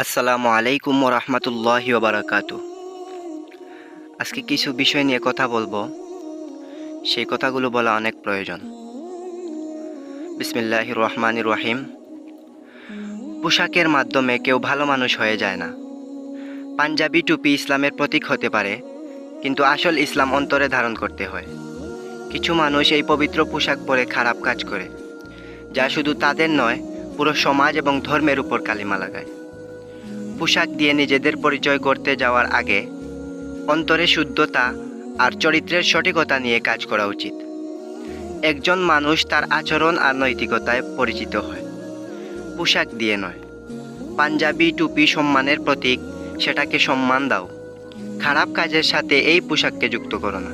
আসসালামু আলাইকুম রহমতুল্লাহি ওবারাকাতু। আজকে কিছু বিষয় নিয়ে কথা বলবো, সেই কথাগুলো বলা অনেক প্রয়োজন। বিসমিল্লাহির রহমানির রহিম। পোশাকের মাধ্যমে কেউ ভালো মানুষ হয়ে যায় না। পাঞ্জাবি টুপি ইসলামের প্রতীক হতে পারে, কিন্তু আসল ইসলাম অন্তরে ধারণ করতে হয়। কিছু মানুষ এই পবিত্র পোশাক পরে খারাপ কাজ করে, যা শুধু তাদের নয়, পুরো সমাজ এবং ধর্মের উপর কালিমা লাগায়। পোশাক দিয়ে নিজেদের পরিচয় করতে যাওয়ার আগে অন্তরে শুদ্ধতা আর চরিত্রের সঠিকতা নিয়ে কাজ করা উচিত। একজন মানুষ তার আচরণ আর নৈতিকতায় পরিচিত হয়, পোশাক দিয়ে নয়। পাঞ্জাবি টুপি সম্মানের প্রতীক, সেটাকে সম্মান দাও। খারাপ কাজের সাথে এই পোশাককে যুক্ত করো না।